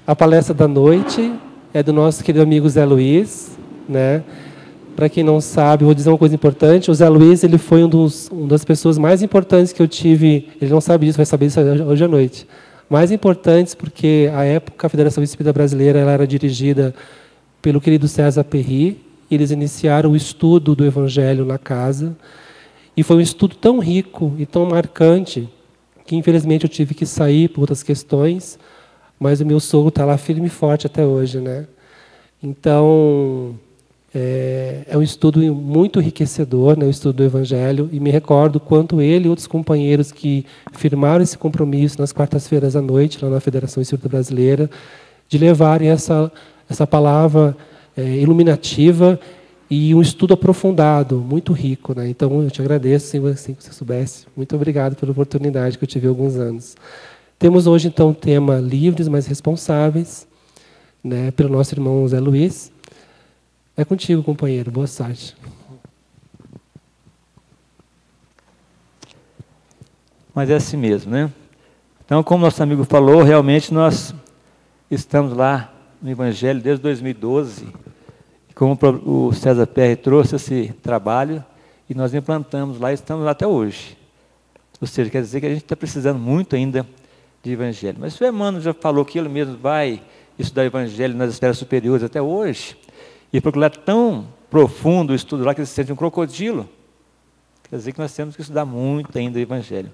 A palestra da noite é do nosso querido amigo Zé Luiz, né? Para quem não sabe, vou dizer uma coisa importante. O Zé Luiz, ele foi uma das pessoas mais importantes que eu tive. Ele não sabe disso, vai saber isso hoje à noite. Mais importantes porque, à época, a Federação Espírita Brasileira ela era dirigida pelo querido César Perry. Eles iniciaram o estudo do Evangelho na casa. E foi um estudo tão rico e tão marcante que, infelizmente, eu tive que sair por outras questões, mas o meu sogro está lá firme e forte até hoje, né? Então, é um estudo muito enriquecedor, né, o estudo do Evangelho, e me recordo quanto ele e outros companheiros que firmaram esse compromisso nas quartas-feiras à noite, lá na Federação Espírita Brasileira, de levarem essa palavra iluminativa e um estudo aprofundado, muito rico, né? Então, eu te agradeço, se você soubesse. Muito obrigado pela oportunidade que eu tive há alguns anos. Temos hoje, então, o tema Livres, mas Responsáveis, né, pelo nosso irmão Zé Luiz. É contigo, companheiro. Boa sorte. Mas é assim mesmo, né? Então, como nosso amigo falou, realmente nós estamos lá no Evangelho desde 2012. Como o César Perry trouxe esse trabalho, e nós implantamos lá e estamos lá até hoje. Ou seja, quer dizer que a gente está precisando muito ainda de Evangelho. Mas o Emmanuel já falou que ele mesmo vai estudar Evangelho nas esferas superiores até hoje, e porque lá é tão profundo o estudo lá que ele se sente um crocodilo. Quer dizer que nós temos que estudar muito ainda o Evangelho.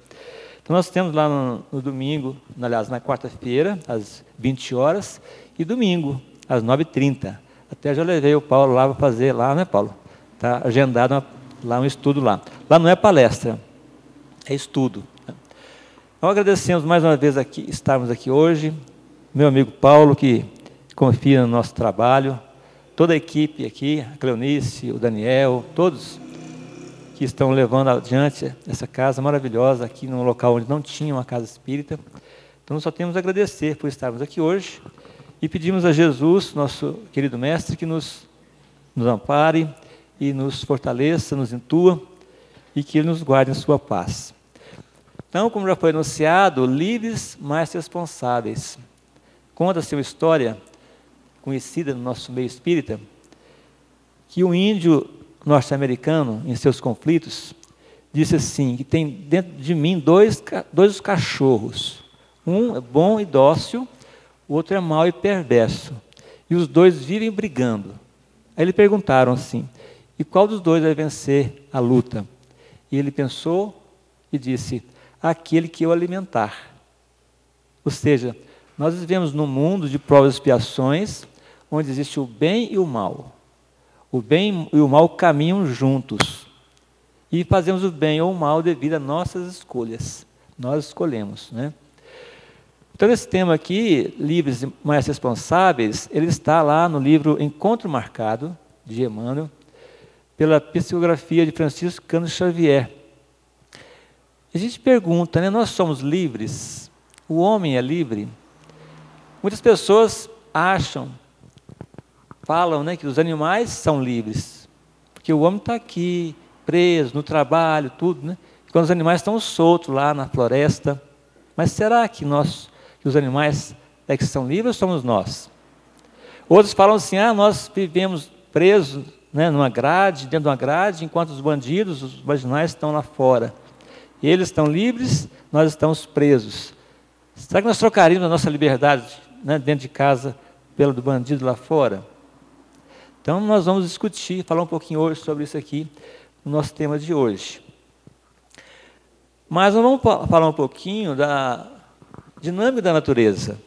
Então nós temos lá no domingo, aliás, na quarta-feira, às 20 horas, e domingo, às 9h30. Até já levei o Paulo lá para fazer, lá, né, Paulo? Está agendado lá um estudo lá. Lá não é palestra, é estudo. Então agradecemos mais uma vez estarmos aqui hoje. Meu amigo Paulo, que confia no nosso trabalho. Toda a equipe aqui, a Cleonice, o Daniel, todos que estão levando adiante essa casa maravilhosa aqui num local onde não tinha uma casa espírita. Então, nós só temos a agradecer por estarmos aqui hoje e pedimos a Jesus, nosso querido Mestre, que nos ampare e nos fortaleça, nos intua e que Ele nos guarde em sua paz. Então, como já foi anunciado, livres, mas responsáveis. Conta-se uma história conhecida no nosso meio espírita, que um índio norte-americano, em seus conflitos, disse assim, que tem dentro de mim dois cachorros. Um é bom e dócil, o outro é mau e perverso. E os dois vivem brigando. Aí lhe perguntaram assim, e qual dos dois vai vencer a luta? E ele pensou e disse, aquele que eu alimentar. Ou seja, nós vivemos num mundo de provas e expiações, onde existe o bem e o mal. O bem e o mal caminham juntos. E fazemos o bem ou o mal devido às nossas escolhas. Nós escolhemos, né? Então, esse tema aqui, livres e mais responsáveis, ele está lá no livro Encontro Marcado, de Emmanuel, pela psicografia de Francisco Cândido Xavier. A gente pergunta, né, nós somos livres? O homem é livre? Muitas pessoas falam, né, que os animais são livres, porque o homem está aqui, preso, no trabalho, tudo, né? Quando os animais estão soltos lá na floresta. Mas será que os animais é que são livres ou somos nós? Outros falam assim, nós vivemos presos, né, numa grade, dentro de uma grade, enquanto os bandidos, os marginais estão lá fora. E eles estão livres, nós estamos presos. Será que nós trocaríamos a nossa liberdade, né, dentro de casa pela do bandido lá fora? Então, nós vamos discutir, falar um pouquinho hoje sobre isso aqui, no nosso tema de hoje. Mas nós vamos falar um pouquinho da dinâmica da natureza.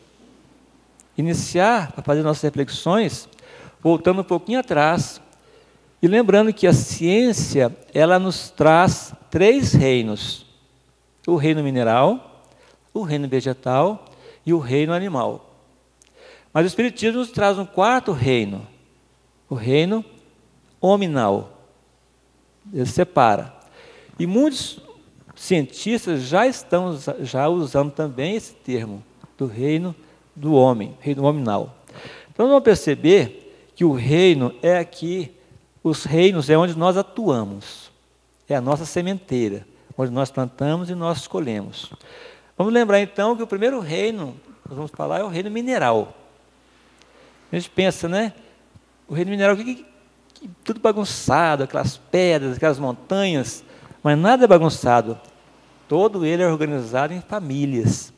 Iniciar a fazer nossas reflexões, voltando um pouquinho atrás, e lembrando que a ciência, ela nos traz 3 reinos. O reino mineral, o reino vegetal e o reino animal. Mas o Espiritismo nos traz um 4º reino, o reino hominal. Ele separa. E muitos cientistas já estão usando também esse termo, do reino do homem, reino hominal. Então, vamos perceber que o reino é aqui, os reinos é onde nós atuamos. É a nossa sementeira, onde nós plantamos e nós colhemos. Vamos lembrar, então, que o primeiro reino, nós vamos falar, é o reino mineral. A gente pensa, né? O reino mineral, tudo bagunçado, aquelas pedras, aquelas montanhas, mas nada é bagunçado. Todo ele é organizado em famílias.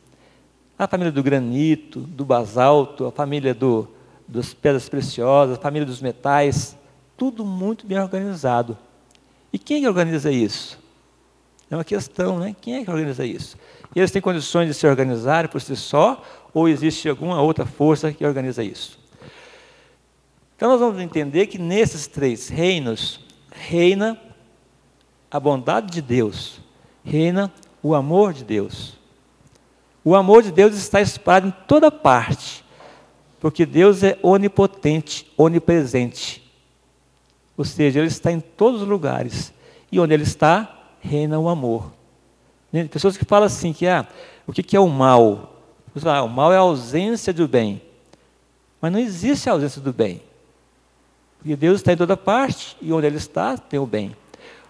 A família do granito, do basalto, a família das pedras preciosas, a família dos metais, tudo muito bem organizado. E quem que organiza isso? É uma questão, né? Quem é que organiza isso? Eles têm condições de se organizarem por si só, ou existe alguma outra força que organiza isso? Então nós vamos entender que nesses 3 reinos, reina a bondade de Deus, reina o amor de Deus. O amor de Deus está espalhado em toda parte, porque Deus é onipotente, onipresente. Ou seja, Ele está em todos os lugares. E onde Ele está, reina o amor. Pessoas que falam assim, o que é o mal? O mal é a ausência do bem. Mas não existe a ausência do bem. Porque Deus está em toda parte, e onde Ele está, tem o bem.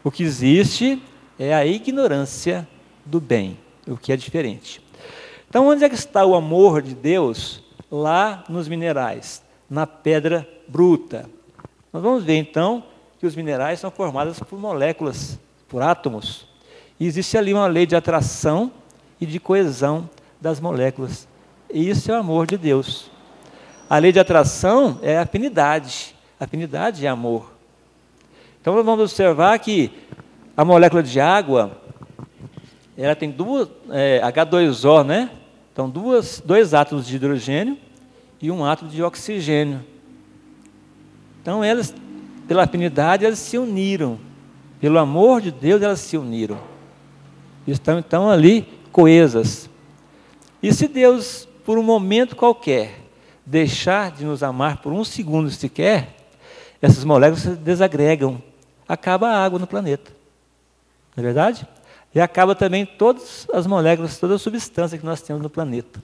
O que existe é a ignorância do bem, o que é diferente. Então, onde é que está o amor de Deus? Lá nos minerais, na pedra bruta. Nós vamos ver, então, que os minerais são formados por moléculas, por átomos. E existe ali uma lei de atração e de coesão das moléculas. E isso é o amor de Deus. A lei de atração é afinidade. Afinidade é amor. Então, nós vamos observar que a molécula de água, ela tem H2O, né? Então, dois átomos de hidrogênio e um átomo de oxigênio. Então, elas, pela afinidade, elas se uniram. Pelo amor de Deus, elas se uniram. Estão, então, ali coesas. E se Deus, por um momento qualquer, deixar de nos amar por um segundo sequer, essas moléculas se desagregam. Acaba a água no planeta. Não é verdade? E acaba também todas as moléculas, toda a substância que nós temos no planeta.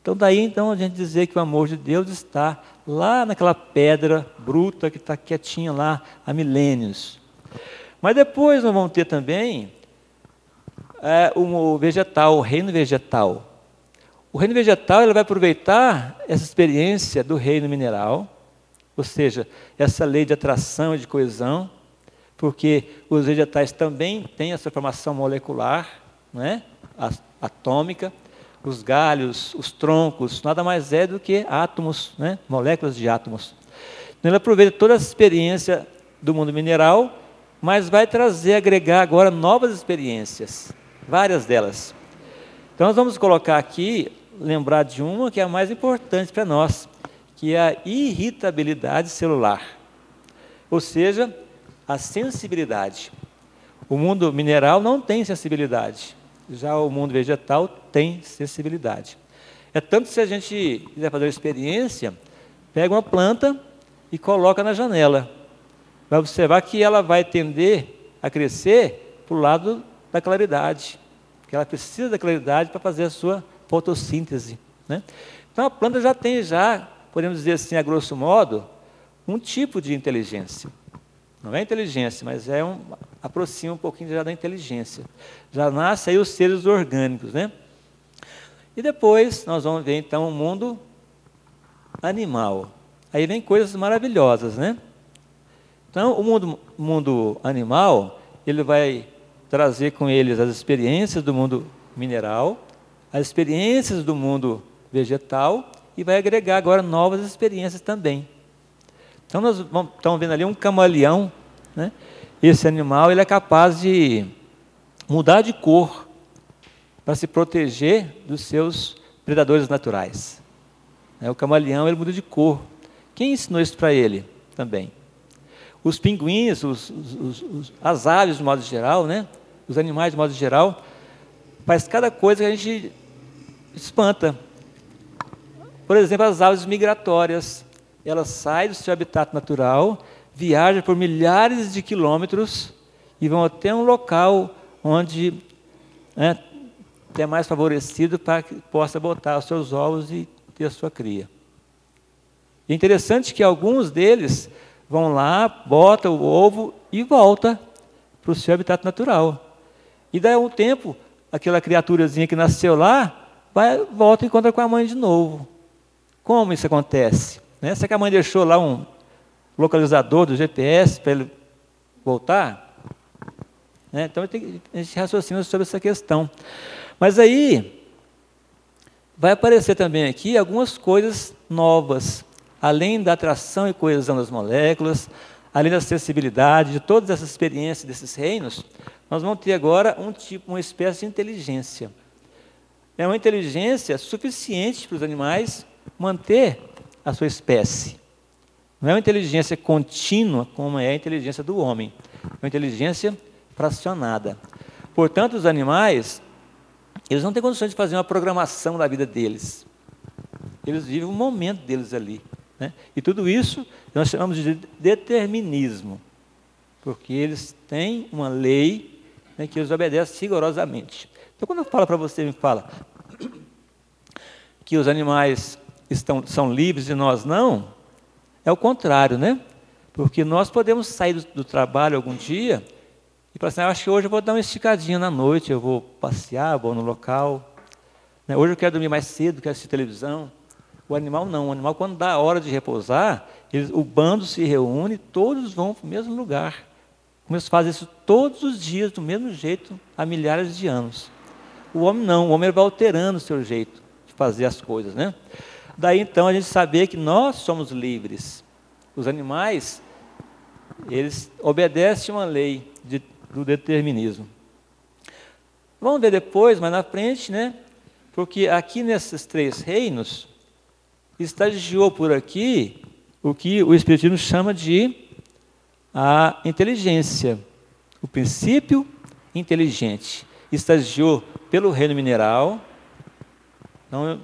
Então, daí, então, a gente dizer que o amor de Deus está lá naquela pedra bruta que está quietinha lá há milênios. Mas depois nós vamos ter também o vegetal, o reino vegetal. O reino vegetal ele vai aproveitar essa experiência do reino mineral, ou seja, essa lei de atração e de coesão, porque os vegetais também têm essa formação molecular, né, atômica, os galhos, os troncos, nada mais é do que átomos, né, moléculas de átomos. Então, ele aproveita toda essa experiência do mundo mineral, mas vai agregar agora novas experiências, várias delas. Então, nós vamos colocar aqui, lembrar de uma que é a mais importante para nós, que é a irritabilidade celular, ou seja, a sensibilidade. O mundo mineral não tem sensibilidade, já o mundo vegetal tem sensibilidade. É tanto que se a gente quiser fazer uma experiência, pega uma planta e coloca na janela. Vai observar que ela vai tender a crescer para o lado da claridade, porque ela precisa da claridade para fazer a sua fotossíntese, né? Então a planta já tem, podemos dizer assim, a grosso modo, um tipo de inteligência. Não é inteligência, mas aproxima um pouquinho já da inteligência. Já nasce aí os seres orgânicos, né? E depois nós vamos ver então o mundo animal. Aí vem coisas maravilhosas, né? Então o mundo animal, ele vai trazer com eles as experiências do mundo mineral, as experiências do mundo vegetal e vai agregar agora novas experiências também. Então, nós estamos vendo ali um camaleão, né? Esse animal ele é capaz de mudar de cor para se proteger dos seus predadores naturais. O camaleão ele muda de cor. Quem ensinou isso para ele também? Os pinguins, as aves de modo geral, né? Os animais de modo geral, faz cada coisa que a gente espanta. Por exemplo, as aves migratórias. Elas saem do seu habitat natural, viajam por milhares de quilômetros e vão até um local onde é mais favorecido para que possa botar os seus ovos e ter a sua cria. É interessante que alguns deles vão lá, botam o ovo e volta para o seu habitat natural. E daí a um tempo, aquela criaturazinha que nasceu lá, volta e encontra com a mãe de novo. Como isso acontece? né? Será que a mãe deixou lá um localizador do GPS para ele voltar? Né? Então, a gente raciocina sobre essa questão. Mas aí, vai aparecer também aqui algumas coisas novas, além da atração e coesão das moléculas, além da acessibilidade, de todas essas experiências desses reinos, nós vamos ter agora uma espécie de inteligência. É uma inteligência suficiente para os animais manter a sua espécie. Não é uma inteligência contínua, como é a inteligência do homem. É uma inteligência fracionada. Portanto, os animais, eles não têm condições de fazer uma programação da vida deles. Eles vivem um momento deles ali, né? E tudo isso nós chamamos de determinismo, porque eles têm uma lei, né, que eles obedecem rigorosamente. Então, quando eu falo para você, me fala que os animais são livres e nós não, é o contrário, né? Porque nós podemos sair do trabalho algum dia e falar assim, acho que hoje eu vou dar uma esticadinha na noite, eu vou passear, vou no local, né? Hoje eu quero dormir mais cedo, quero assistir televisão. O animal não, o animal quando dá a hora de repousar, o bando se reúne, todos vão para o mesmo lugar. Eles fazem isso todos os dias, do mesmo jeito, há milhares de anos. O homem não, o homem vai alterando o seu jeito de fazer as coisas, né? Daí então a gente saber que nós somos livres. Os animais, eles obedecem uma lei do determinismo. Vamos ver depois, mais na frente, né? Porque aqui nesses 3 reinos, estagiou por aqui o que o Espiritismo chama de a inteligência, o princípio inteligente. Estagiou pelo reino mineral, então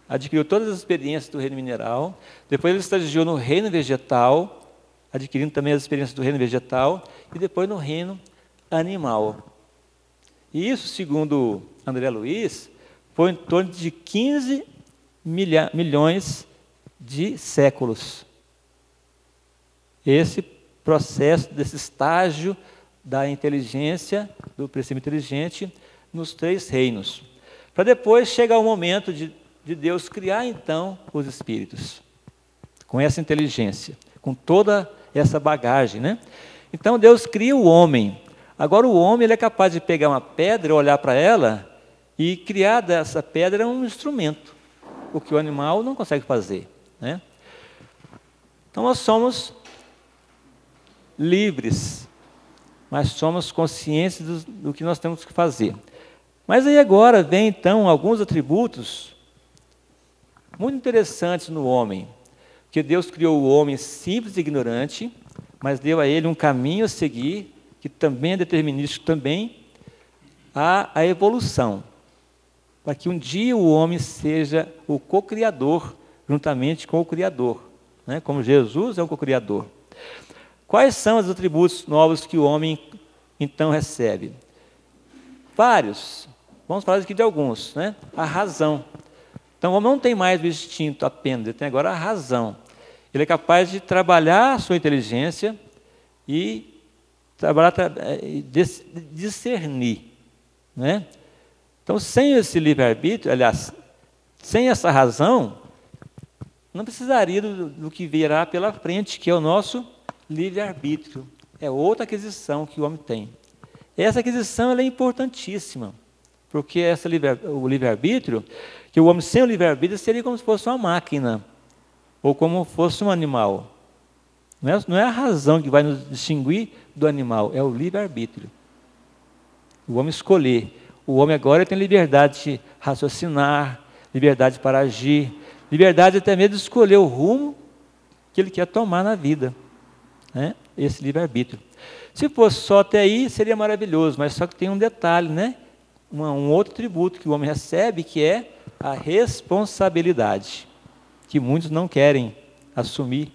adquiriu todas as experiências do reino mineral, depois ele estagiou no reino vegetal, adquirindo também as experiências do reino vegetal, e depois no reino animal. E isso, segundo André Luiz, foi em torno de 15 milhões de séculos. Esse processo, desse estágio da inteligência, do princípio inteligente, nos 3 reinos. Para depois chegar o momento de Deus criar, então, os espíritos. Com essa inteligência, com toda essa bagagem, né? Então, Deus cria o homem. Agora, o homem ele é capaz de pegar uma pedra, olhar para ela e criar dessa pedra um instrumento, o que o animal não consegue fazer, né? Então, nós somos livres, mas somos conscientes do que nós temos que fazer. Mas aí agora vem, então, alguns atributos muito interessantes no homem, que Deus criou o homem simples e ignorante, mas deu a ele um caminho a seguir, que também é determinístico, também a evolução, para que um dia o homem seja o co-criador, juntamente com o Criador, né? Como Jesus é o co-criador. Quais são os atributos novos que o homem, então, recebe? Vários. Vamos falar aqui de alguns, né? A razão. Então, o homem não tem mais o instinto apenas, ele tem agora a razão. Ele é capaz de trabalhar a sua inteligência e discernir, né? Então, sem esse livre-arbítrio, aliás, sem essa razão, não precisaria do que virá pela frente, que é o nosso livre-arbítrio. É outra aquisição que o homem tem. Essa aquisição ela é importantíssima, porque o livre-arbítrio, que o homem sem o livre-arbítrio seria como se fosse uma máquina, ou como fosse um animal. Não é a razão que vai nos distinguir do animal, é o livre-arbítrio. O homem escolher. O homem agora tem liberdade de raciocinar, liberdade para agir, liberdade até mesmo de escolher o rumo que ele quer tomar na vida, né? Esse livre-arbítrio. Se fosse só até aí, seria maravilhoso, mas só que tem um detalhe, né? Um outro tributo que o homem recebe, que é a responsabilidade, que muitos não querem assumir,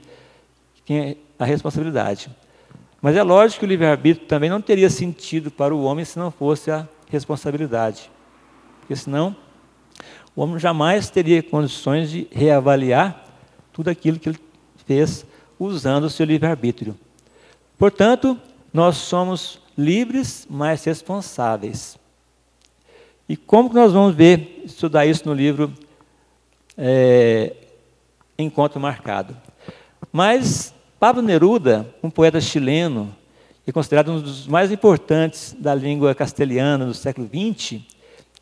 que tem a responsabilidade. Mas é lógico que o livre-arbítrio também não teria sentido para o homem se não fosse a responsabilidade. Porque senão, o homem jamais teria condições de reavaliar tudo aquilo que ele fez usando o seu livre-arbítrio. Portanto, nós somos livres, mas responsáveis. E como que nós vamos estudar isso no livro Encontro Marcado? Mas Pablo Neruda, um poeta chileno, e considerado um dos mais importantes da língua castelhana do século XX,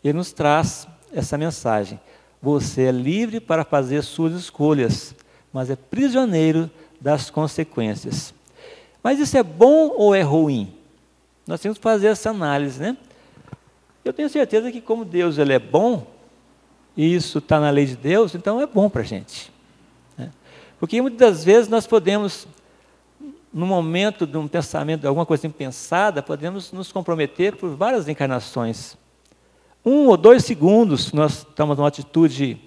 ele nos traz essa mensagem: você é livre para fazer suas escolhas, mas é prisioneiro das consequências. Mas isso é bom ou é ruim? Nós temos que fazer essa análise, né? Eu tenho certeza que como Deus ele é bom, e isso está na lei de Deus, então é bom para a gente, né? Porque muitas das vezes nós podemos, no momento de um pensamento, de alguma coisa impensada, podemos nos comprometer por várias encarnações. 1 ou 2 segundos, nós estamos numa atitude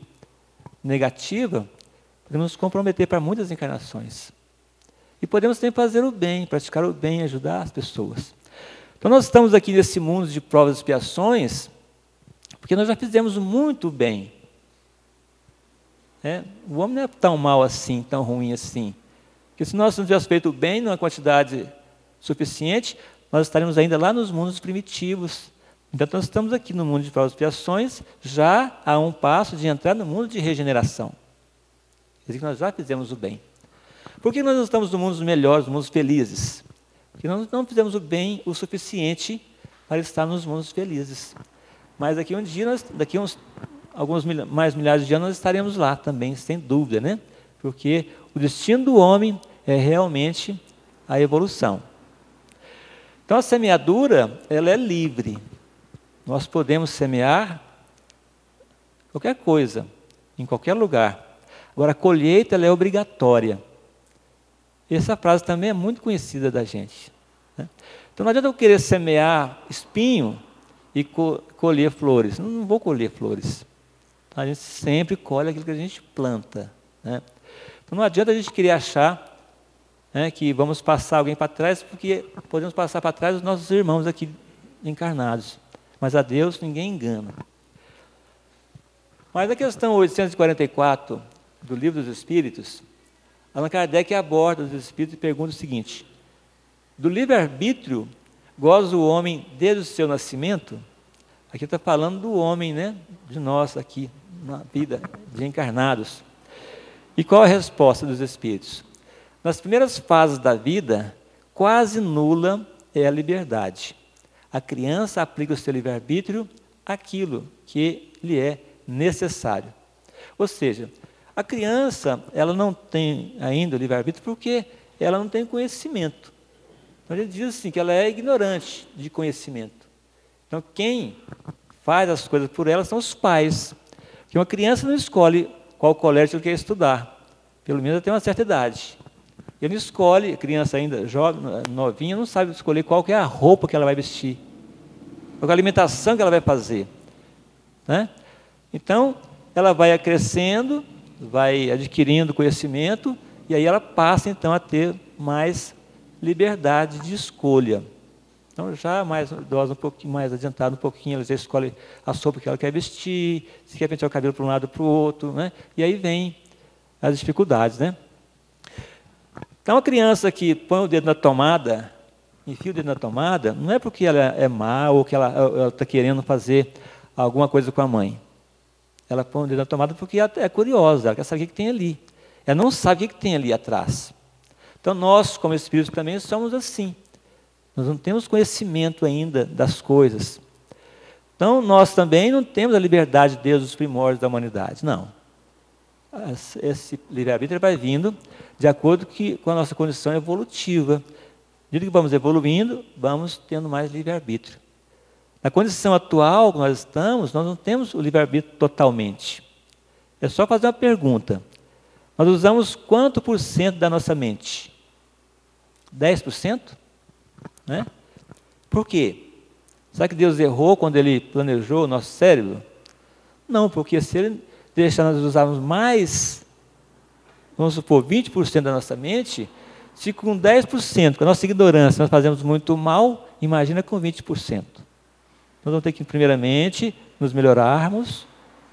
negativa, podemos nos comprometer para muitas encarnações. E podemos também fazer o bem, praticar o bem, ajudar as pessoas. Então nós estamos aqui nesse mundo de provas e expiações, porque nós já fizemos muito bem. O homem não é tão mal assim, tão ruim assim. Porque se nós não tivéssemos feito o bem numa quantidade suficiente, nós estaríamos ainda lá nos mundos primitivos. Então nós estamos aqui no mundo de provas e expiações, já a um passo de entrar no mundo de regeneração. Quer dizer que nós já fizemos o bem. Por que nós não estamos no mundo dos melhores, nos mundos felizes? Porque nós não fizemos o bem o suficiente para estar nos mundos felizes. Mas daqui um dia, daqui uns alguns mais milhares de anos, nós estaremos lá também, sem dúvida, né? Porque o destino do homem é realmente a evolução. Então a semeadura, ela é livre. Nós podemos semear qualquer coisa, em qualquer lugar. Agora a colheita, ela é obrigatória. Essa frase também é muito conhecida da gente, né? Então não adianta eu querer semear espinho e colher flores. Não vou colher flores. A gente sempre colhe aquilo que a gente planta, né? Então não adianta a gente querer achar, né, que vamos passar alguém para trás, porque podemos passar para trás os nossos irmãos aqui encarnados. Mas a Deus ninguém engana. Mas a questão 844 do Livro dos Espíritos, Allan Kardec aborda os Espíritos e pergunta o seguinte: do livre-arbítrio goza o homem desde o seu nascimento? Aqui está falando do homem, né, de nós aqui, na vida de encarnados. E qual a resposta dos Espíritos? Nas primeiras fases da vida, quase nula é a liberdade. A criança aplica o seu livre-arbítrio àquilo que lhe é necessário. Ou seja, a criança, ela não tem ainda o livre-arbítrio porque ela não tem conhecimento. Então, a gente diz assim, que ela é ignorante de conhecimento. Então, quem faz as coisas por ela são os pais. Porque uma criança não escolhe qual colégio ela quer estudar. Pelo menos ela tem uma certa idade. Ele não escolhe, a criança ainda jovem, novinha, não sabe escolher qual que é a roupa que ela vai vestir, qual é a alimentação que ela vai fazer, né? Então, ela vai crescendo, vai adquirindo conhecimento, e aí ela passa, então, a ter mais liberdade de escolha. Então, já mais idosa, um pouquinho mais adiantada, um pouquinho, ela já escolhe a roupa que ela quer vestir, se quer pentear o cabelo para um lado ou para o outro, né? E aí vem as dificuldades, né? Então, a criança que põe o dedo na tomada, enfia o dedo na tomada, não é porque ela é má ou que ela está querendo fazer alguma coisa com a mãe. Ela põe o dedo na tomada porque ela é curiosa, ela quer saber o que tem ali. Ela não sabe o que tem ali atrás. Então, nós, como espíritos, também somos assim. Nós não temos conhecimento ainda das coisas. Então, nós também não temos a liberdade desde os primórdios da humanidade, não. Esse livre-arbítrio vai vindo de acordo com a nossa condição evolutiva. De que vamos evoluindo, vamos tendo mais livre-arbítrio. Na condição atual que nós estamos, nós não temos o livre-arbítrio totalmente. É só fazer uma pergunta. Nós usamos quanto por cento da nossa mente? 10%? Né? Por quê? Será que Deus errou quando Ele planejou o nosso cérebro? Não, porque se Ele deixar nós usarmos mais, vamos supor, 20% da nossa mente, se com 10%, com a nossa ignorância, nós fazemos muito mal, imagina com 20%. Nós vamos ter que, primeiramente, nos melhorarmos,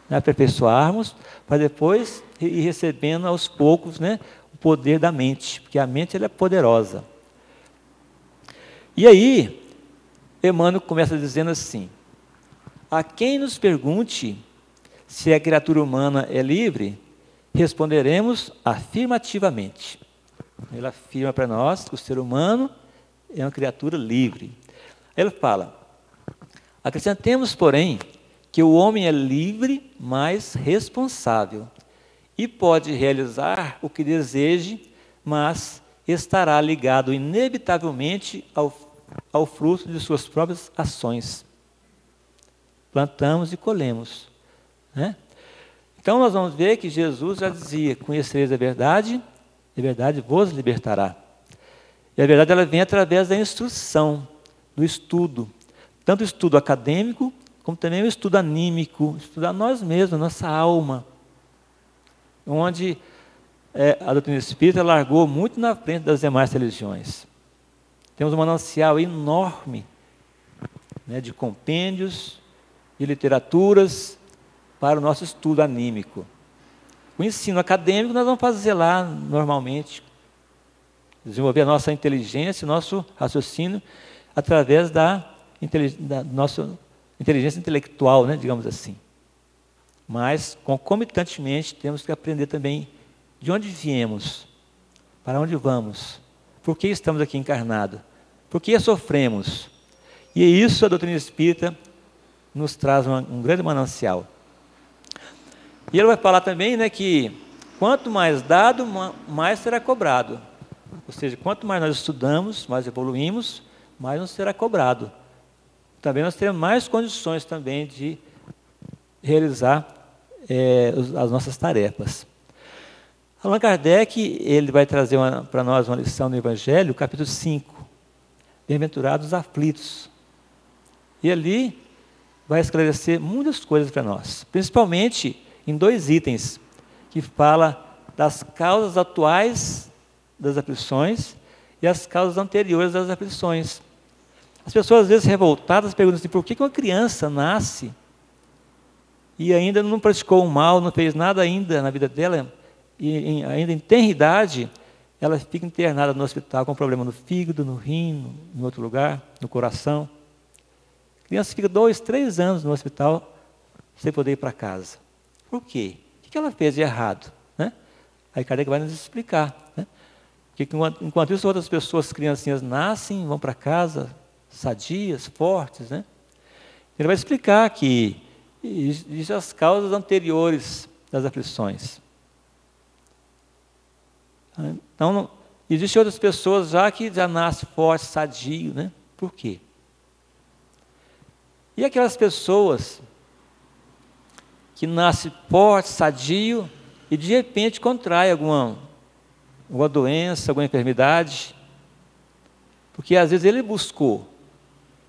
né, aperfeiçoarmos, para depois ir recebendo aos poucos, né, o poder da mente, porque a mente ela é poderosa. E aí, Emmanuel começa dizendo assim: a quem nos pergunte se a criatura humana é livre, responderemos afirmativamente. Ele afirma para nós que o ser humano é uma criatura livre. Ele fala: acrescentemos, porém, que o homem é livre, mas responsável, e pode realizar o que deseje, mas estará ligado inevitavelmente ao fruto de suas próprias ações. Plantamos e colhemos, né? Então nós vamos ver que Jesus já dizia: conhecereis a verdade vos libertará. E a verdade, ela vem através da instrução, do estudo, tanto o estudo acadêmico, como também o estudo anímico, estudar nós mesmos, a nossa alma, onde a doutrina espírita largou muito na frente das demais religiões. Temos um manancial enorme, né, de compêndios e literaturas para o nosso estudo anímico. O ensino acadêmico nós vamos fazer lá normalmente, desenvolver a nossa inteligência, o nosso raciocínio, através da nossa inteligência intelectual, né, digamos assim. Mas, concomitantemente, temos que aprender também de onde viemos, para onde vamos, por que estamos aqui encarnados, por que sofremos. E isso a doutrina espírita nos traz um grande manancial. E ele vai falar também, né, que quanto mais dado, mais será cobrado. Ou seja, quanto mais nós estudamos, mais evoluímos, mais nos será cobrado. Também nós teremos mais condições também de realizar as nossas tarefas. Allan Kardec, ele vai trazer para nós uma lição no Evangelho, capítulo 5, Bem-aventurados os aflitos. E ali vai esclarecer muitas coisas para nós, principalmente em 2 itens, que fala das causas atuais das aflições e as causas anteriores das aflições. As pessoas, às vezes, revoltadas, perguntam assim: por que uma criança nasce e ainda não praticou o mal, não fez nada ainda na vida dela, e ainda em tenra idade, ela fica internada no hospital com problema no fígado, no rim, em outro lugar, no coração. A criança fica 2, 3 anos no hospital sem poder ir para casa. Por quê? O que ela fez de errado, né? Aí Kardec vai nos explicar, né? Porque enquanto isso, outras pessoas, criancinhas, nascem, vão para casa sadias, fortes, né? Ele vai explicar que existem as causas anteriores das aflições. Então, existem outras pessoas que já nascem fortes, sadios, né? Por quê? E aquelas pessoas que nascem forte, sadio, e de repente contrai alguma doença, alguma enfermidade, porque às vezes ele buscou.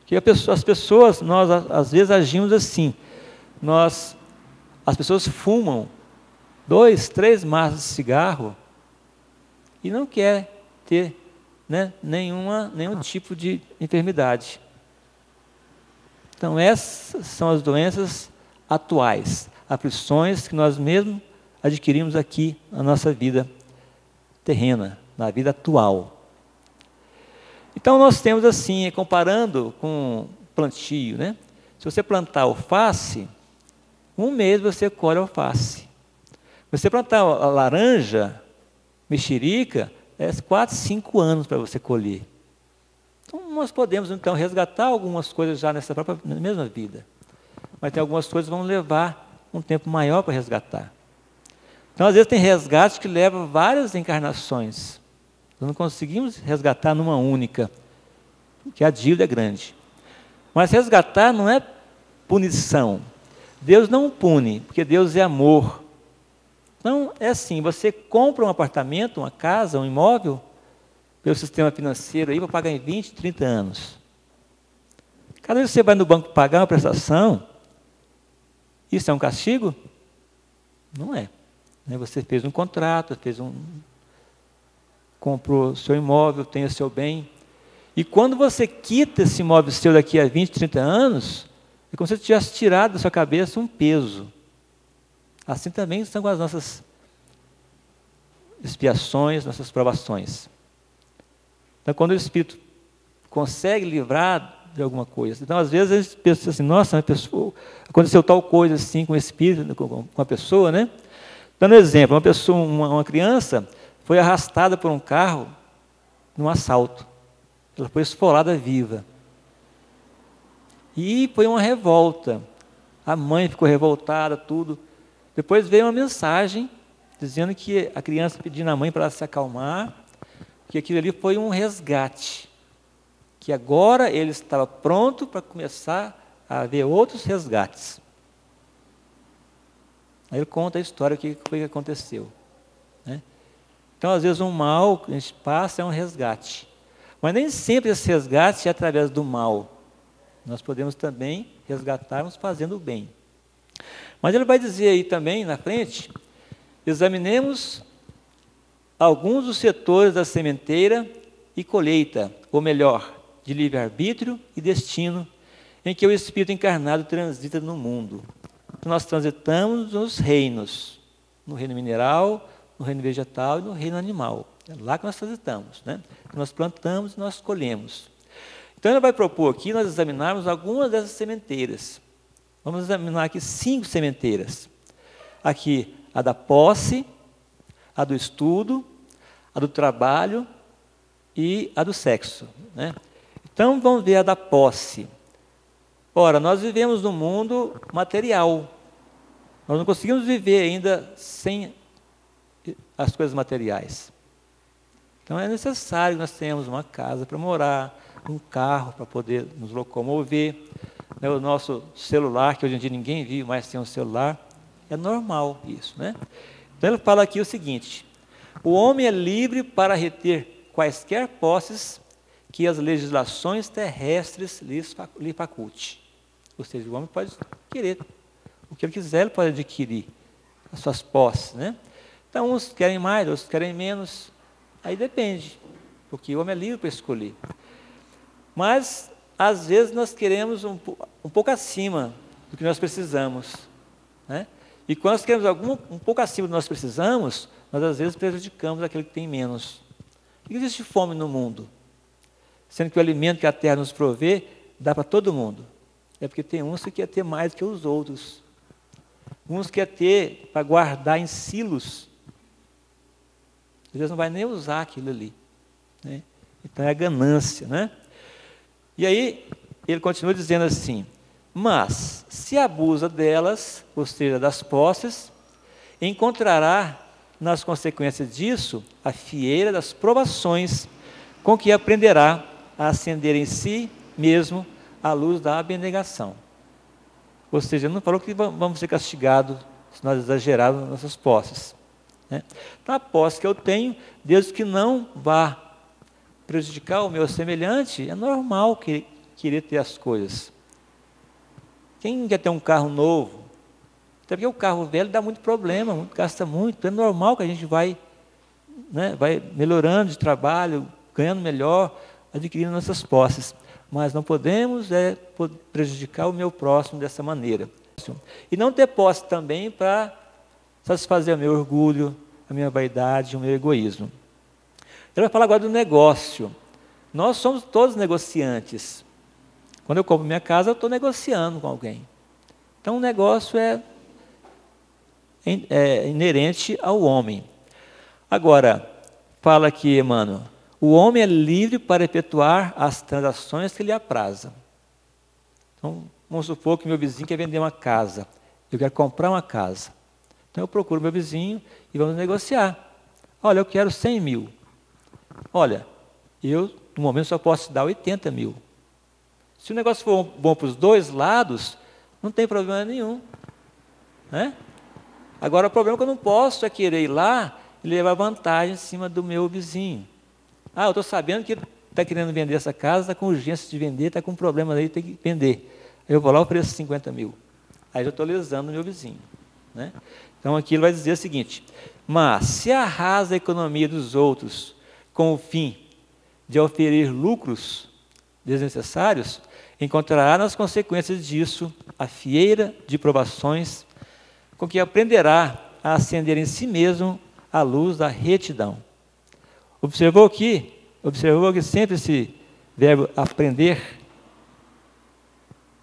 Porque as pessoas, nós às vezes agimos assim, as pessoas fumam 2, 3 maços de cigarro e não quer ter, né, nenhum tipo de enfermidade. Então essas são as doenças atuais, aflições que nós mesmos adquirimos aqui na nossa vida terrena, na vida atual. Então nós temos assim, comparando com plantio, né? Se você plantar alface, 1 mês você colhe alface. Se você plantar a laranja, mexerica, 4, 5 anos para você colher. Então nós podemos então resgatar algumas coisas já nessa mesma vida. Mas tem algumas coisas que vão levar um tempo maior para resgatar. Então, às vezes, tem resgates que levam várias encarnações. Nós não conseguimos resgatar numa única, porque a dívida é grande. Mas resgatar não é punição. Deus não pune, porque Deus é amor. Então, é assim, você compra um apartamento, uma casa, um imóvel, pelo sistema financeiro aí, para pagar em 20, 30 anos. Cada vez que você vai no banco pagar uma prestação, isso é um castigo? Não é. Você fez um contrato, comprou seu imóvel, tem o seu bem. E quando você quita esse imóvel seu daqui a 20, 30 anos, é como se você tivesse tirado da sua cabeça um peso. Assim também são com as nossas expiações, nossas provações. Então, quando o Espírito consegue livrar de alguma coisa. Então, às vezes, a gente pensa assim: nossa, aconteceu tal coisa assim com o Espírito, com a pessoa, né? Dando exemplo, uma criança foi arrastada por um carro num assalto. Ela foi esfolada viva. E foi uma revolta. A mãe ficou revoltada, tudo. Depois veio uma mensagem dizendo que a criança pedindo à mãe para ela se acalmar, que aquilo ali foi um resgate. Que agora ele estava pronto para começar a haver outros resgates. Aí ele conta a história, o que foi que aconteceu. Né? Então, às vezes, um mal que a gente passa é um resgate. Mas nem sempre esse resgate é através do mal. Nós podemos também resgatarmos fazendo o bem. Mas ele vai dizer aí também, na frente, examinemos alguns dos setores da sementeira e colheita, ou melhor, de livre-arbítrio e destino, em que o Espírito encarnado transita no mundo. Nós transitamos nos reinos, no reino mineral, no reino vegetal e no reino animal. É lá que nós transitamos, né? Nós plantamos e nós colhemos. Então ele vai propor aqui nós examinarmos algumas dessas sementeiras. Vamos examinar aqui 5 sementeiras. Aqui a da posse, a do estudo, a do trabalho e a do sexo, né? Então vamos ver a da posse. Ora, nós vivemos num mundo material. Nós não conseguimos viver ainda sem as coisas materiais. Então é necessário que nós tenhamos uma casa para morar, um carro para poder nos locomover, né, o nosso celular, que hoje em dia ninguém vive mais sem um celular, é normal isso, né? Então ele fala aqui o seguinte: o homem é livre para reter quaisquer posses que as legislações terrestres lhe faculte. Ou seja, o homem pode querer o que ele quiser, ele pode adquirir as suas posses, né? Então uns querem mais, outros querem menos, aí depende, porque o homem é livre para escolher. Mas, às vezes, nós queremos um pouco acima do que nós precisamos, né? E quando nós queremos um pouco acima do que nós precisamos, nós, às vezes, prejudicamos aquele que tem menos. Por que existe fome no mundo? Sendo que o alimento que a terra nos provê, dá para todo mundo. É porque tem uns que quer ter mais do que os outros. Uns quer ter para guardar em silos. Às vezes não vai nem usar aquilo ali, né? Então é a ganância, né? E aí, ele continua dizendo assim: mas, se abusa delas, ou seja, das posses, encontrará nas consequências disso a fieira das provações, com que aprenderá a acender em si mesmo a luz da abnegação. Ou seja, ele não falou que vamos ser castigados se nós exagerarmos nas nossas posses, né? Então, a posse que eu tenho, desde que não vá prejudicar o meu semelhante, é normal querer ter as coisas. Quem quer ter um carro novo? Até porque o carro velho dá muito problema, gasta muito. É normal que a gente vai melhorando de trabalho, ganhando melhor, adquirindo nossas posses. Mas não podemos prejudicar o meu próximo dessa maneira. E não ter posse também para satisfazer o meu orgulho, a minha vaidade, o meu egoísmo. Ele vai falar agora do negócio. Nós somos todos negociantes. Quando eu compro minha casa, eu estou negociando com alguém. Então, o negócio é inerente ao homem. Agora, fala aqui, Emmanuel, o homem é livre para efetuar as transações que lhe aprazam. Então, vamos supor que meu vizinho quer vender uma casa. Eu quero comprar uma casa. Então, eu procuro meu vizinho e vamos negociar. Olha, eu quero 100 mil. Olha, eu, no momento, só posso te dar 80 mil. Se o negócio for bom para os dois lados, não tem problema nenhum, né? Agora, o problema é que eu não posso querer ir lá e levar vantagem em cima do meu vizinho. Ah, eu estou sabendo que ele está querendo vender essa casa, está com urgência de vender, está com um problema aí, tem que vender. Eu vou lá, ofereço 50 mil. Aí eu estou lesando o meu vizinho, né? Então, aqui ele vai dizer o seguinte: mas se arrasa a economia dos outros com o fim de oferir lucros desnecessários, encontrará nas consequências disso a fieira de provações, com que aprenderá a acender em si mesmo a luz da retidão. Observou que sempre esse verbo aprender.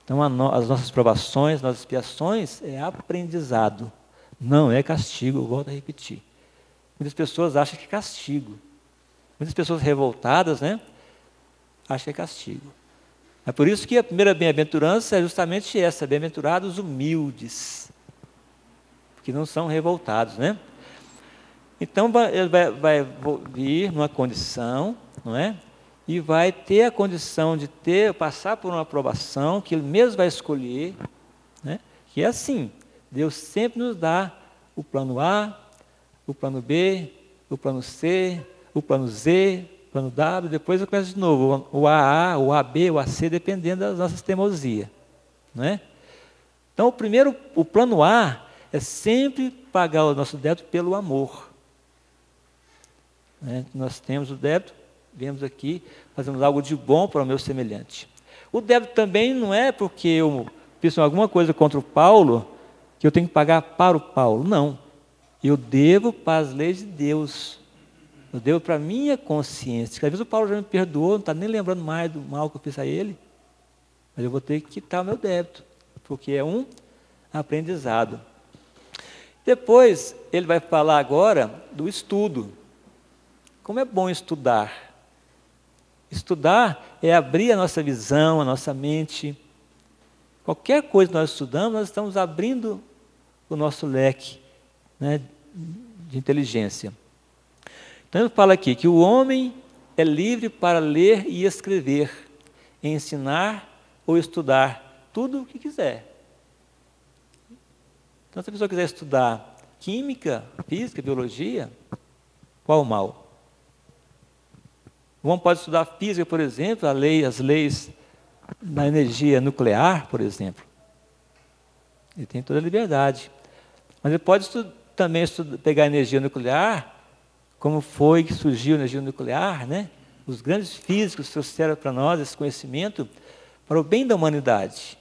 Então, as nossas provações, nossas expiações, é aprendizado, não é castigo, eu volto a repetir. Muitas pessoas acham que é castigo. Muitas pessoas revoltadas, né, acham que é castigo. É por isso que a primeira bem-aventurança é justamente essa: bem-aventurados humildes, que não são revoltados, né? Então ele vai vir numa condição, não é? E vai ter a condição de passar por uma aprovação que ele mesmo vai escolher, né? Que é assim: Deus sempre nos dá o plano A, o plano B, o plano C, o plano Z, o plano W, depois eu começo de novo, o AA, o AB, o AC, dependendo das nossas teimosias, não é? Então o plano A é sempre pagar o nosso débito pelo amor. Né? Nós temos o débito, viemos aqui, fazemos algo de bom para o meu semelhante. O débito também não é porque eu fiz alguma coisa contra o Paulo, que eu tenho que pagar para o Paulo. Não. Eu devo para as leis de Deus. Eu devo para a minha consciência. Às vezes o Paulo já me perdoou, não está nem lembrando mais do mal que eu fiz a ele. Mas eu vou ter que quitar o meu débito, porque é um aprendizado. Depois, ele vai falar agora do estudo. Como é bom estudar. Estudar é abrir a nossa visão, a nossa mente. Qualquer coisa que nós estudamos, nós estamos abrindo o nosso leque, né, de inteligência. Então ele fala aqui que o homem é livre para ler e escrever, ensinar ou estudar tudo o que quiser. Então, se a pessoa quiser estudar química, física, biologia, qual o mal? O homem pode estudar física, por exemplo, as leis da energia nuclear, por exemplo. Ele tem toda a liberdade. Mas ele pode também pegar a energia nuclear, como foi que surgiu a energia nuclear, né? Os grandes físicos trouxeram para nós esse conhecimento para o bem da humanidade.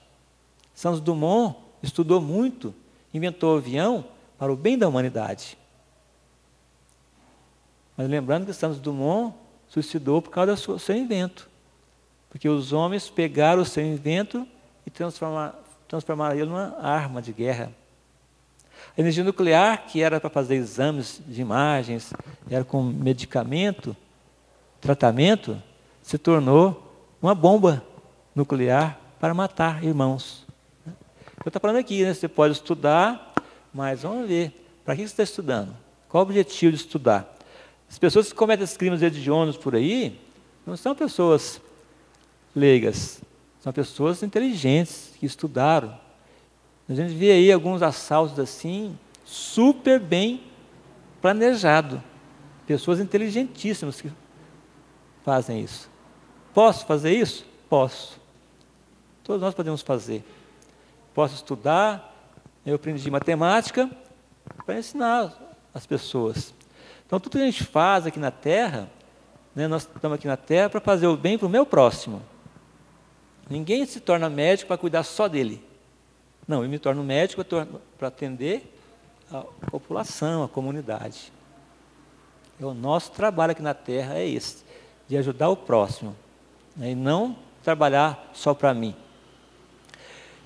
Santos Dumont estudou muito, inventou o avião para o bem da humanidade. Mas lembrando que Santos Dumont suicidou por causa do seu invento. Porque os homens pegaram o seu invento e transformaram ele numa arma de guerra. A energia nuclear, que era para fazer exames de imagens, era com medicamento, tratamento, se tornou uma bomba nuclear para matar irmãos. Eu estou falando aqui, né? Você pode estudar, mas vamos ver, para que você está estudando? Qual o objetivo de estudar? As pessoas que cometem esses crimes hediondos por aí, não são pessoas leigas, são pessoas inteligentes, que estudaram. A gente vê aí alguns assaltos assim, super bem planejado. Pessoas inteligentíssimas que fazem isso. Posso fazer isso? Posso. Todos nós podemos fazer. Posso estudar, eu aprendi matemática para ensinar as pessoas. Então, tudo que a gente faz aqui na Terra, né, nós estamos aqui na Terra para fazer o bem para o meu próximo. Ninguém se torna médico para cuidar só dele. Não, eu me torno médico para atender a população, a comunidade. O nosso trabalho aqui na Terra é esse, de ajudar o próximo, né, e não trabalhar só para mim.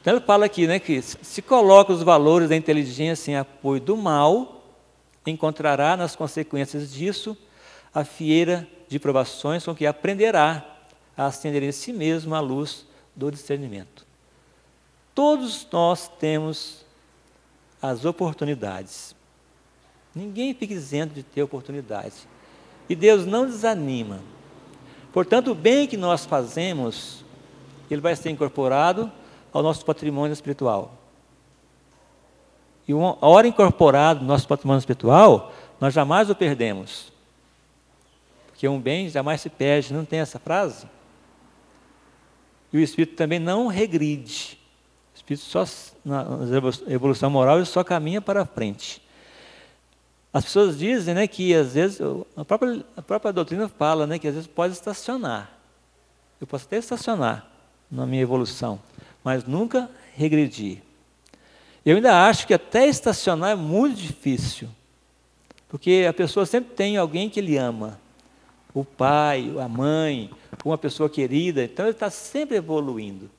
Então ele fala aqui, né, que se coloca os valores da inteligência em apoio do mal, encontrará nas consequências disso a fieira de provações com que aprenderá a acender em si mesmo a luz do discernimento. Todos nós temos as oportunidades. Ninguém fica isento de ter oportunidade. E Deus não desanima. Portanto, o bem que nós fazemos, ele vai ser incorporado ao nosso patrimônio espiritual. E a hora incorporado no nosso patrimônio espiritual, nós jamais o perdemos. Porque um bem jamais se perde, não tem essa frase? E o Espírito também não regride. O Espírito só, na evolução moral, ele só caminha para frente. As pessoas dizem, né, que às vezes, a própria doutrina fala, né, que às vezes pode estacionar. Eu posso até estacionar na minha evolução, mas nunca regredir. Eu ainda acho que até estacionar é muito difícil, porque a pessoa sempre tem alguém que ele ama, o pai, a mãe, uma pessoa querida, então ele está sempre evoluindo.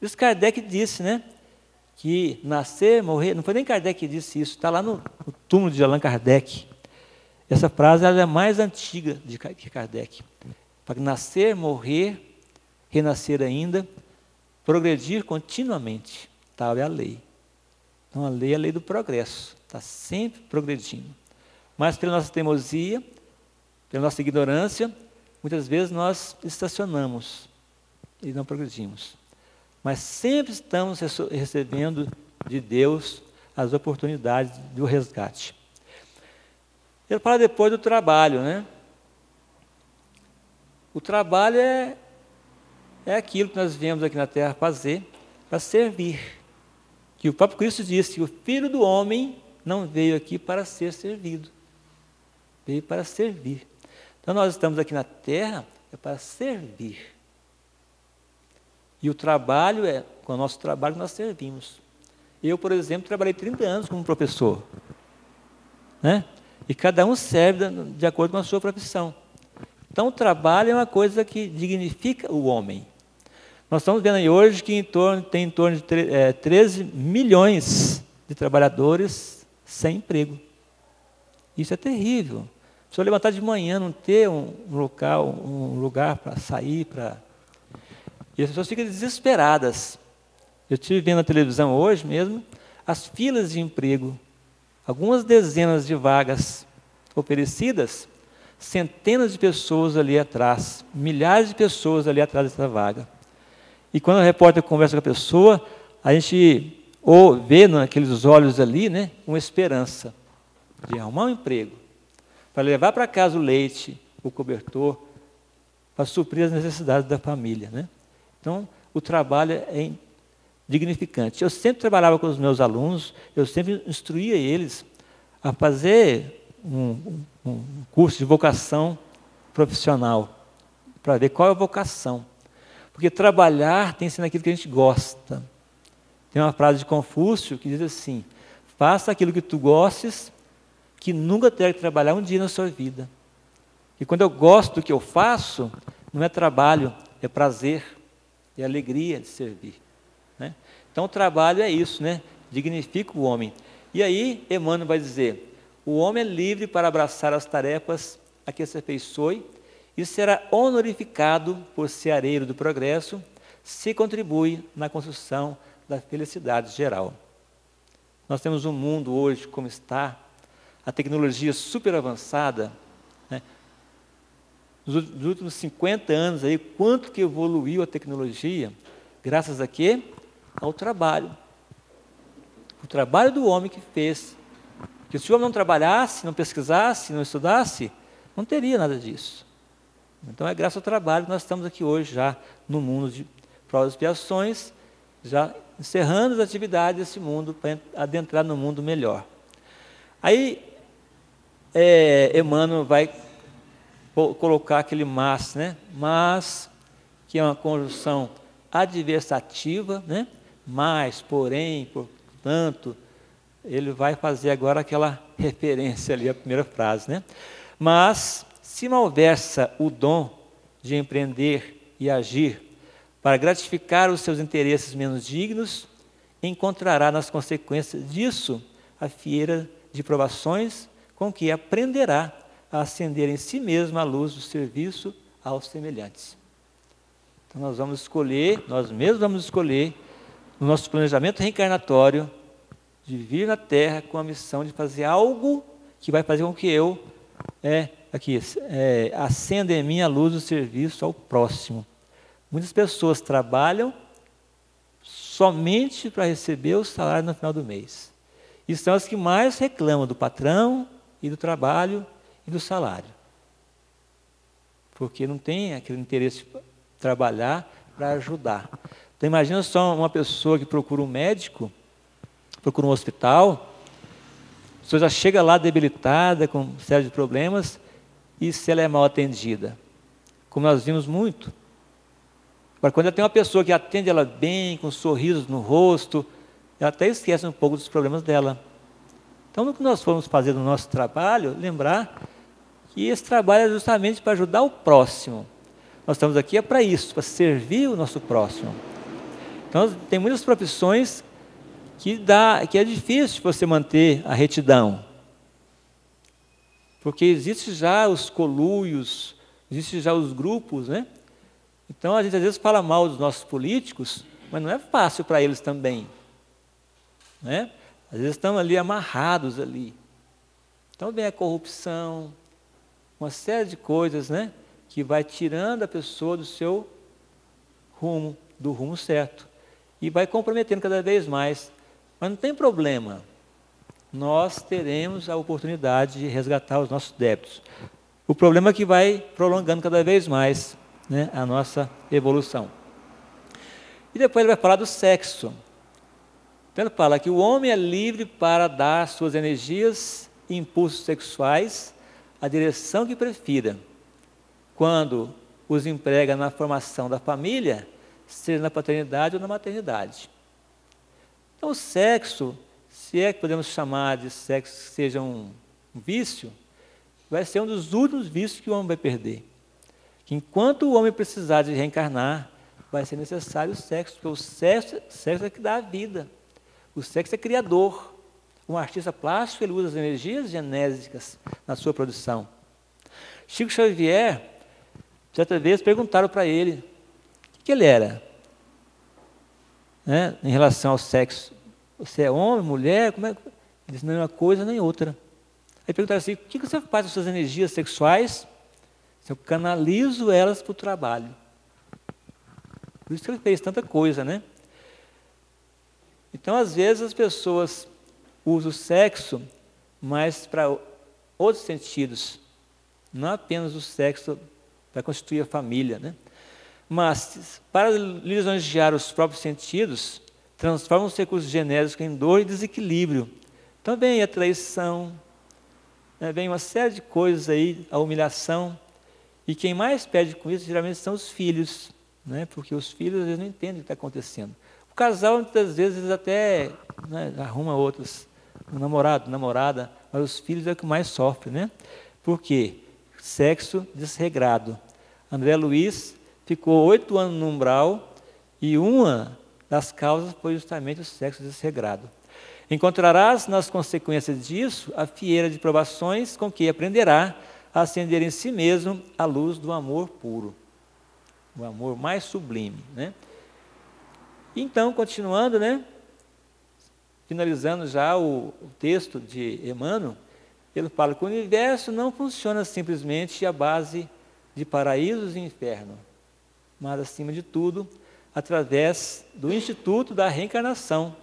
Isso Kardec disse, né, que nascer, morrer, não foi nem Kardec que disse isso, está lá no túmulo de Allan Kardec, Essa frase ela é a mais antiga de Kardec. Para nascer, morrer, renascer ainda, progredir continuamente. Tal é a lei. Então, a lei é a lei do progresso. Está sempre progredindo. Mas pela nossa teimosia, pela nossa ignorância, muitas vezes nós estacionamos e não progredimos. Mas sempre estamos recebendo de Deus as oportunidades do resgate. Ele fala depois do trabalho, né? O trabalho é aquilo que nós viemos aqui na Terra fazer para servir. Que o próprio Cristo disse que o Filho do Homem não veio aqui para ser servido. Veio para servir. Então nós estamos aqui na Terra para servir. E o trabalho com o nosso trabalho nós servimos. Eu, por exemplo, trabalhei 30 anos como professor. Né? E cada um serve de acordo com a sua profissão. Então o trabalho é uma coisa que dignifica o homem. Nós estamos vendo aí hoje que tem em torno de 13 milhões de trabalhadores sem emprego. Isso é terrível. Se eu levantar de manhã, não ter um lugar para sair, e as pessoas ficam desesperadas. Eu estive vendo na televisão hoje mesmo as filas de emprego, algumas dezenas de vagas oferecidas, centenas de pessoas ali atrás, milhares de pessoas ali atrás dessa vaga. E quando o repórter conversa com a pessoa, a gente vê naqueles olhos ali, né, uma esperança de arrumar um emprego, para levar para casa o leite, o cobertor, para suprir as necessidades da família. Né? Então, o trabalho é dignificante. Eu sempre trabalhava com os meus alunos, eu sempre instruía eles a fazer um curso de vocação profissional, para ver qual é a vocação. Porque trabalhar tem que ser naquilo que a gente gosta. Tem uma frase de Confúcio que diz assim: faça aquilo que tu gostes, que nunca terá que trabalhar um dia na sua vida. E quando eu gosto do que eu faço, não é trabalho, é prazer, é alegria de servir. Né? Então o trabalho é isso, né? Dignifica o homem. E aí Emmanuel vai dizer: o homem é livre para abraçar as tarefas a que se afeiçoe e será honorificado por ser areiro do progresso, se contribui na construção da felicidade geral. Nós temos um mundo hoje como está, a tecnologia super avançada, né? Nos últimos 50 anos, aí, quanto que evoluiu a tecnologia, graças a quê? Ao trabalho. O trabalho do homem que fez. Porque se o homem não trabalhasse, não pesquisasse, não estudasse, não teria nada disso. Então é graças ao trabalho que nós estamos aqui hoje, já no mundo de provas e expiações, já encerrando as atividades desse mundo, para adentrar no mundo melhor. Aí, Emmanuel vai colocar aquele mas, né? Mas, que é uma conjunção adversativa, né? Mas, porém, portanto, ele vai fazer agora aquela referência ali, a primeira frase, né? Mas, se malversa o dom de empreender e agir para gratificar os seus interesses menos dignos, encontrará nas consequências disso a fieira de provações com que aprenderá a acender em si mesmo a luz do serviço aos semelhantes. Então nós mesmos vamos escolher, no nosso planejamento reencarnatório, de vir na Terra com a missão de fazer algo que vai fazer com que eu acenda em mim a luz do serviço ao próximo. Muitas pessoas trabalham somente para receber o salário no final do mês. E são as que mais reclamam do patrão e do trabalho e do salário. Porque não tem aquele interesse de trabalhar para ajudar. Então imagina só uma pessoa que procura um médico, procura um hospital, a pessoa já chega lá debilitada, com uma série de problemas, e se ela é mal atendida? Como nós vimos muito. Agora, quando ela tem uma pessoa que atende ela bem, com sorrisos no rosto, ela até esquece um pouco dos problemas dela. Então, no que nós formos fazer no nosso trabalho, lembrar que esse trabalho é justamente para ajudar o próximo. Nós estamos aqui para isso, para servir o nosso próximo. Então, tem muitas profissões que é difícil você manter a retidão. Porque existe já os conluios, existe já os grupos, né? Então a gente às vezes fala mal dos nossos políticos, mas não é fácil para eles também, né? Às vezes estão ali amarrados ali. Então vem a corrupção, uma série de coisas, né? Que vai tirando a pessoa do seu rumo, do rumo certo. E vai comprometendo cada vez mais. Mas não tem problema. Nós teremos a oportunidade de resgatar os nossos débitos. O problema é que vai prolongando cada vez mais, né, a nossa evolução. E depois ele vai falar do sexo. Então ele fala que o homem é livre para dar suas energias e impulsos sexuais à direção que prefira, quando os emprega na formação da família, seja na paternidade ou na maternidade. Então o sexo, se é que podemos chamar de sexo que seja um vício, vai ser um dos últimos vícios que o homem vai perder. Que enquanto o homem precisar de reencarnar, vai ser necessário o sexo, porque o sexo é que dá a vida. O sexo é criador. Um artista plástico, ele usa as energias genésicas na sua produção. Chico Xavier, certa vez perguntaram para ele o que ele era, né, em relação ao sexo. Você é homem, mulher? Como é? Ele disse, não é uma coisa nem outra. Aí perguntaram assim, o que você faz com suas energias sexuais? Eu canalizo elas para o trabalho. Por isso que ele fez tanta coisa, né? Então, às vezes, as pessoas usam o sexo, mas para outros sentidos. Não apenas o sexo para constituir a família, né? Mas, para lisonjear os próprios sentidos, transformam os recursos genéricos em dor e desequilíbrio. Então, vem a traição, né? Vem uma série de coisas aí, a humilhação. E quem mais perde com isso, geralmente, são os filhos, né? Porque os filhos, às vezes, não entendem o que está acontecendo. O casal, muitas vezes, eles até, né, arruma outros, um namorado, namorada, mas os filhos é o que mais sofrem, né? Por quê? Sexo desregrado. André Luiz ficou 8 anos no umbral e uma das causas foi justamente o sexo desregrado. Encontrarás nas consequências disso a fieira de provações com que aprenderá a acender em si mesmo a luz do amor puro, o amor mais sublime, né? Então, continuando, né? Finalizando já o texto de Emmanuel, ele fala que o universo não funciona simplesmente à base de paraísos e inferno, mas, acima de tudo, através do Instituto da Reencarnação,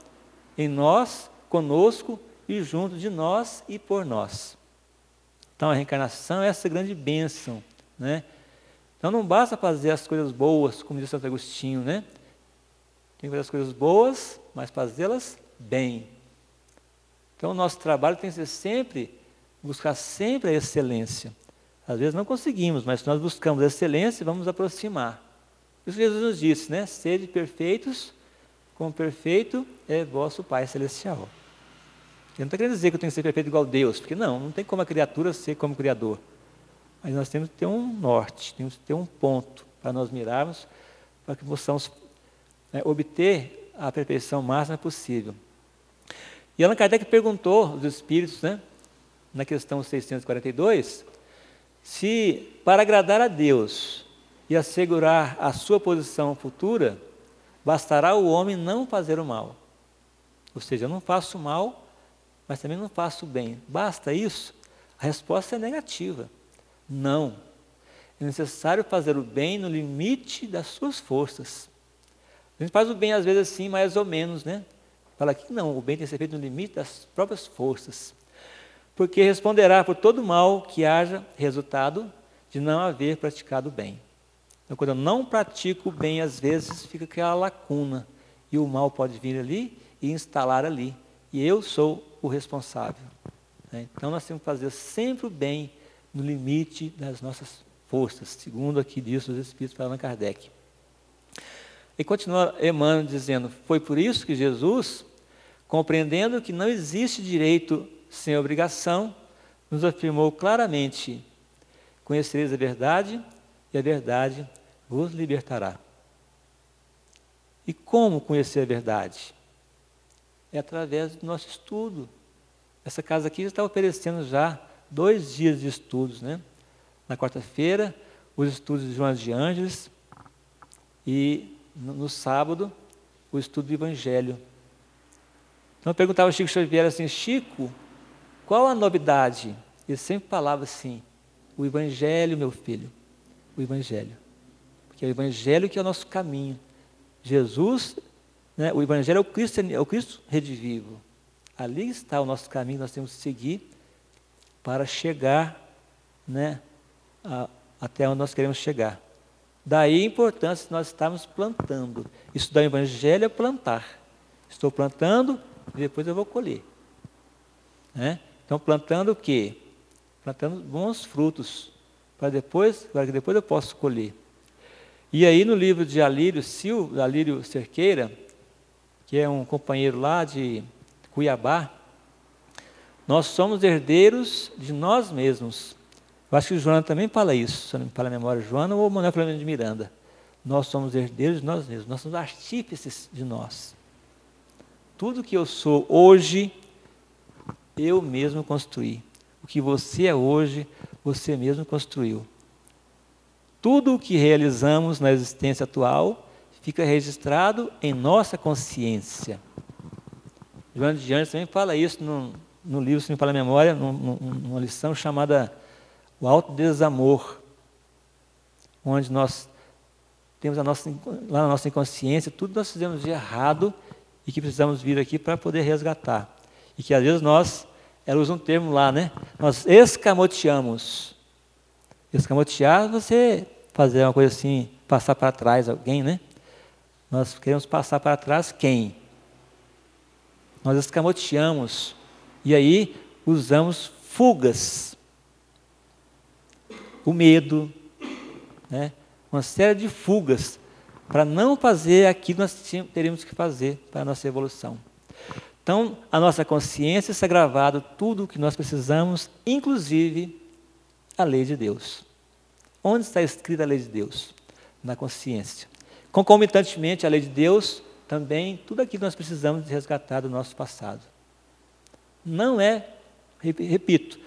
em nós, conosco e junto de nós e por nós. Então, a reencarnação é essa grande bênção, né? Então, não basta fazer as coisas boas, como diz Santo Agostinho, né? Tem que fazer as coisas boas, mas fazê-las bem. Então, o nosso trabalho tem que ser sempre, buscar sempre a excelência. Às vezes não conseguimos, mas se nós buscamos a excelência, vamos nos aproximar. Isso Jesus nos disse, né? Sede perfeitos, como perfeito é vosso Pai Celestial. Ele não está querendo dizer que eu tenho que ser perfeito igual a Deus, porque não tem como a criatura ser como o Criador. Mas nós temos que ter um norte, temos que ter um ponto para nós mirarmos, para que possamos obter a perfeição máxima possível. E Allan Kardec perguntou aos espíritos, né, na questão 642, se para agradar a Deus e assegurar a sua posição futura, bastará o homem não fazer o mal. Ou seja, eu não faço o mal, mas também não faço o bem. Basta isso? A resposta é negativa. Não. É necessário fazer o bem no limite das suas forças. A gente faz o bem às vezes assim, mais ou menos, né? Fala que não, o bem tem que ser feito no limite das próprias forças. Porque responderá por todo mal que haja resultado de não haver praticado o bem. Então, quando eu não pratico o bem, às vezes fica aquela lacuna. E o mal pode vir ali e instalar ali. E eu sou o responsável. Então, nós temos que fazer sempre o bem no limite das nossas forças, segundo aqui diz os Espíritos para Allan Kardec. E continua Emmanuel dizendo, foi por isso que Jesus, compreendendo que não existe direito sem obrigação, nos afirmou claramente, conhecereis a verdade e a verdade vos libertará. E como conhecer a verdade? É através do nosso estudo. Essa casa aqui está oferecendo já 2 dias de estudos, né? Na quarta-feira, os estudos de Joana de Ângeles, e no sábado, o estudo do Evangelho. Então eu perguntava ao Chico Xavier assim, Chico, qual a novidade? Ele sempre falava assim, o Evangelho, meu filho, o Evangelho. Porque é o Evangelho que é o nosso caminho. Jesus, né, o Evangelho é o Cristo redivivo. Ali está o nosso caminho, nós temos que seguir para chegar, né, até onde nós queremos chegar. Daí a importância de nós estarmos plantando. Estudar o Evangelho é plantar. Estou plantando e depois eu vou colher. Né? Então, plantando o quê? Plantando bons frutos, para que depois eu possa colher. E aí no livro de Alírio Cerqueira, que é um companheiro lá de Cuiabá, nós somos herdeiros de nós mesmos. Eu acho que o Joana também fala isso, se não me falha a memória, Joana ou Manuel Flamengo de Miranda. Nós somos herdeiros de nós mesmos, nós somos artífices de nós. Tudo que eu sou hoje, eu mesmo construí. O que você é hoje, você mesmo construiu. Tudo o que realizamos na existência atual fica registrado em nossa consciência. Joana de Ângeles também fala isso no livro, se me falha a memória, numa lição chamada O Autodesamor, onde nós temos lá na nossa inconsciência tudo que nós fizemos de errado e que precisamos vir aqui para poder resgatar. E que às vezes ela usa um termo lá, né? Nós escamoteamos. Escamotear, você fazer uma coisa assim, passar para trás alguém, né? Nós queremos passar para trás quem? Nós escamoteamos. E aí usamos fugas. O medo, né? Uma série de fugas para não fazer aquilo que nós teríamos que fazer para a nossa evolução. Então, a nossa consciência está gravado tudo o que nós precisamos, inclusive a lei de Deus. Onde está escrita a lei de Deus? Na consciência. Concomitantemente à lei de Deus, também tudo aquilo que nós precisamos de resgatar do nosso passado. Não é, repito,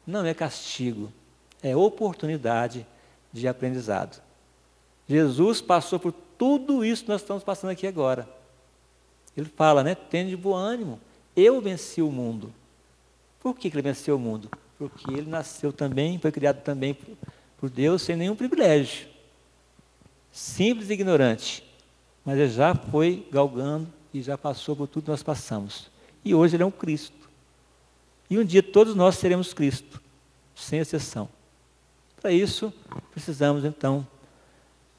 não é castigo, é oportunidade de aprendizado. Jesus passou por tudo isso que nós estamos passando aqui agora. Ele fala, né? Tende bom ânimo, eu venci o mundo. Por que ele venceu o mundo? Porque ele nasceu também, foi criado também por Deus sem nenhum privilégio. Simples e ignorante. Mas ele já foi galgando e já passou por tudo que nós passamos. E hoje ele é um Cristo. E um dia todos nós seremos Cristo, sem exceção. Para isso, precisamos então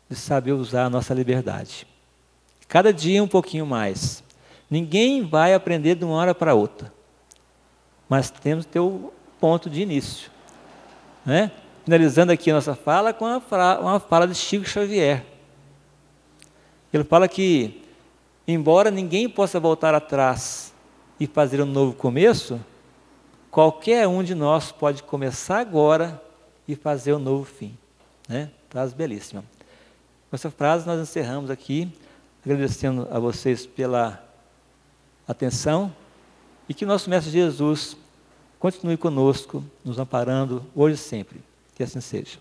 de saber usar a nossa liberdade. Cada dia um pouquinho mais. Ninguém vai aprender de uma hora para outra. Mas temos que ter o ponto de início. Né? Finalizando aqui a nossa fala com uma fala de Chico Xavier. Ele fala que, embora ninguém possa voltar atrás e fazer um novo começo, qualquer um de nós pode começar agora e fazer um novo fim. Né? Frase belíssima. Com essa frase nós encerramos aqui, agradecendo a vocês pela atenção e que o nosso Mestre Jesus continue conosco, nos amparando hoje e sempre. Que assim seja.